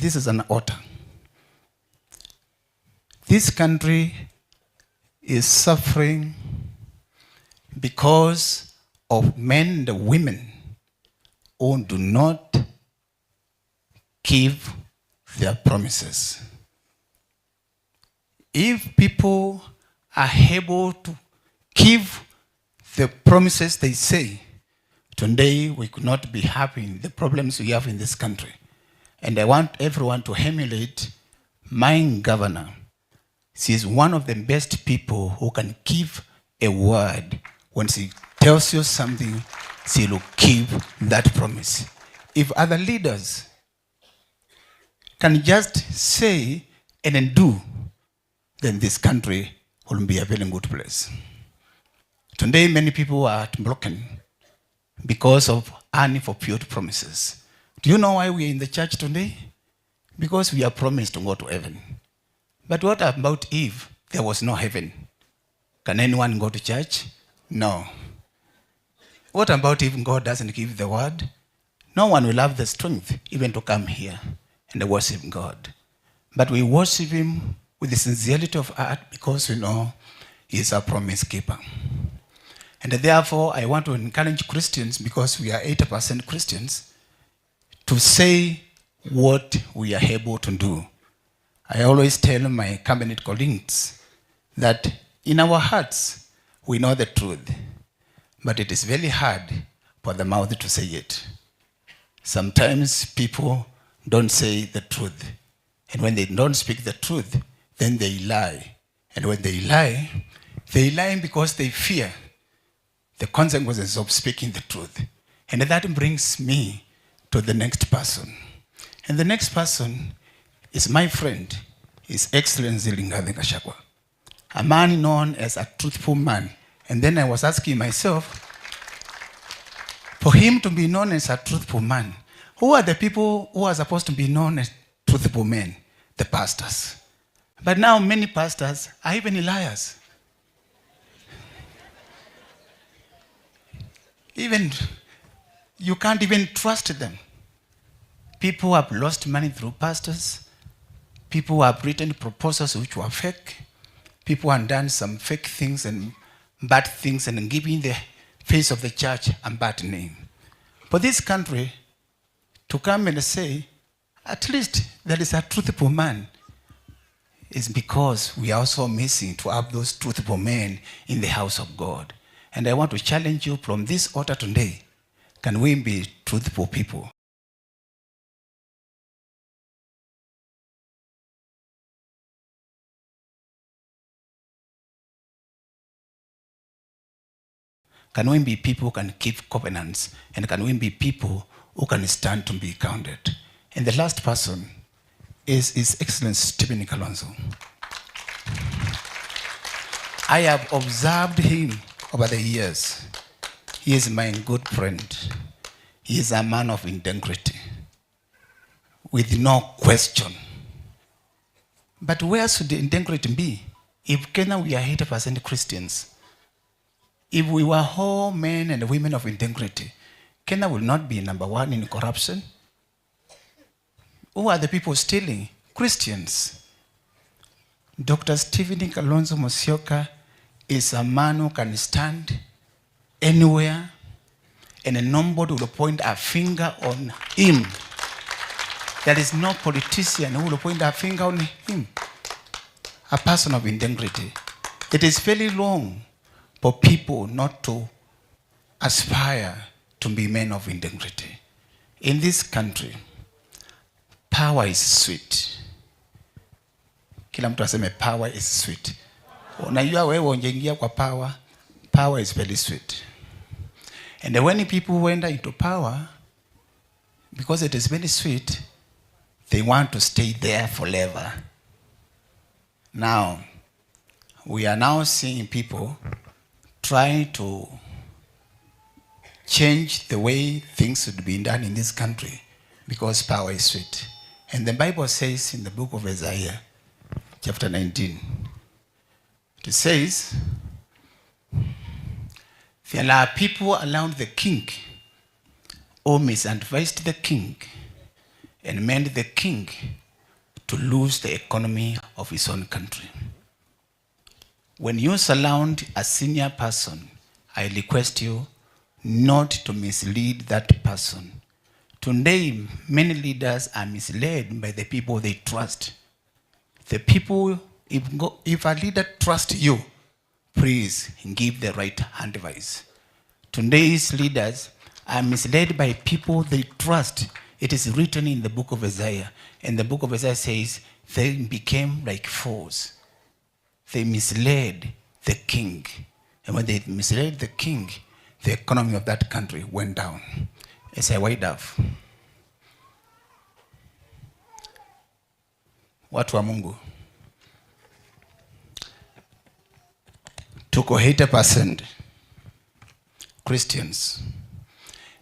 This is an altar. This country is suffering because of men and women who do not keep their promises. If people are able to keep the promises they say, today we could not be having the problems we have in this country. And I want everyone to emulate my governor. She is one of the best people who can give a word. When she tells you something, she will keep that promise. If other leaders can just say and then do, then this country will be a very good place. Today, many people are broken because of unfulfilled promises. Do you know why we are in the church today? Because we are promised to go to heaven. But what about if there was no heaven? Can anyone go to church? No. What about if God doesn't give the word? No one will have the strength even to come here and worship God. But we worship him with the sincerity of heart because we know he is a promise keeper. And therefore, I want to encourage Christians, because we are 80% Christians, to say what we are able to do. I always tell my cabinet colleagues that in our hearts, we know the truth, but it is very hard for the mouth to say it. Sometimes people don't say the truth. And when they don't speak the truth, then they lie. And when they lie because they fear the consequences of speaking the truth. And that brings me to the next person. And the next person is my friend, His Excellency Rigathi Gachagua, a man known as a truthful man. And then I was asking myself, for him to be known as a truthful man, who are the people who are supposed to be known as truthful men? The pastors. But now many pastors are even liars. Even you can't even trust them. People have lost money through pastors. People have written proposals which were fake. People have done some fake things and bad things and giving the face of the church a bad name. For this country to come and say, at least there is a truthful man, is because we are also missing to have those truthful men in the house of God. And I want to challenge you from this altar today. Can we be truthful people? Can we be people who can keep covenants? And can we be people who can stand to be counted? And the last person is His Excellency Stephen Kalonzo. I have observed him over the years. He is my good friend. He is a man of integrity, with no question. But where should the integrity be? If Kenya, we are 80% Christians. If we were all men and women of integrity, Kenya will not be number one in corruption. Who are the people stealing? Christians. Dr. Stephen Kalonzo Musyoka is a man who can stand anywhere and nobody will point a finger on him. There is no politician who will point a finger on him. A person of integrity. It is very wrong for people not to aspire to be men of integrity. In this country, power is sweet. Kila mtu aseme power is sweet. Unajua wewe unjeingia kwa power is very sweet. And when people enter into power, because it is very sweet, they want to stay there forever. Now, we are now seeing people trying to change the way things should be done in this country because power is sweet. And the Bible says in the book of Isaiah, chapter 19, it says, there are people around the king who misadvised the king and meant the king to lose the economy of his own country. When you surround a senior person, I request you not to mislead that person. Today, many leaders are misled by the people they trust. The people, if a leader trusts you, please give the right advice. Today's leaders are misled by people they trust. It is written in the book of Isaiah, and the book of Isaiah says they became like fools. They misled the king. And when they misled the king, the economy of that country went down. As I wind up, watu wa Mungu, tuko 80% Christians.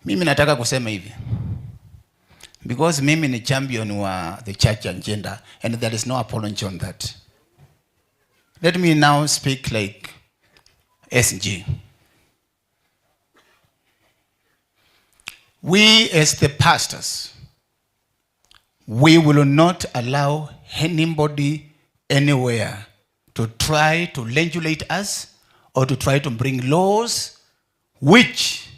Mimi nataka kusema hivi, because mimi ni champion wa the church agenda, and there is no apology on that. Let me now speak like SG. We as the pastors, we will not allow anybody anywhere to try to legislate us or to try to bring laws which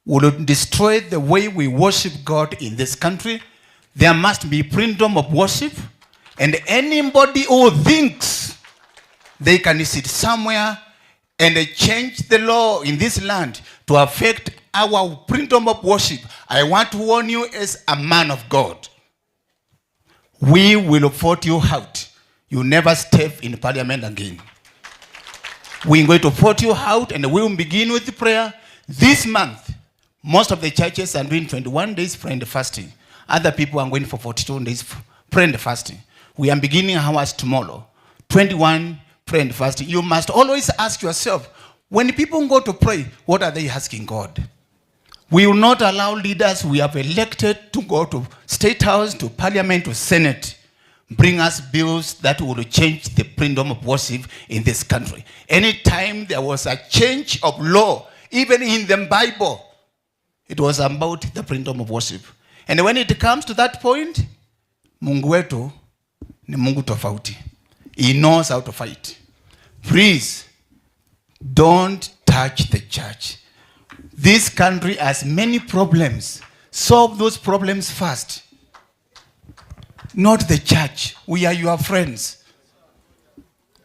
will destroy the way we worship God in this country. There must be freedom of worship, and anybody who thinks they can sit somewhere and change the law in this land to affect our freedom of worship, I want to warn you as a man of God. We will vote you out. You never step in parliament again. We're going to vote you out, and we will begin with the prayer. This month, most of the churches are doing 21 days prayer and fasting. Other people are going for 42 days prayer and fasting. We are beginning ours tomorrow. 21 prayer and fasting. You must always ask yourself, when people go to pray, what are they asking God? We will not allow leaders we have elected to go to State House, to Parliament, to Senate, bring us bills that will change the freedom of worship in this country. Anytime there was a change of law, even in the Bible, it was about the freedom of worship. And when it comes to that point, Mungu wetu ni Mungu tofauti. He knows how to fight. Please, don't touch the church. This country has many problems. Solve those problems first. Not the church. We are your friends.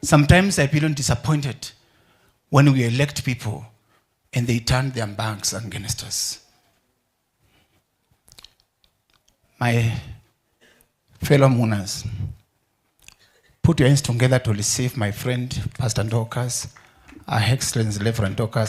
Sometimes I feel disappointed when we elect people and they turn their backs against us. My fellow mourners, put your hands together to receive my friend, Pastor Dorcas, Our Excellency Reverend Dorcas.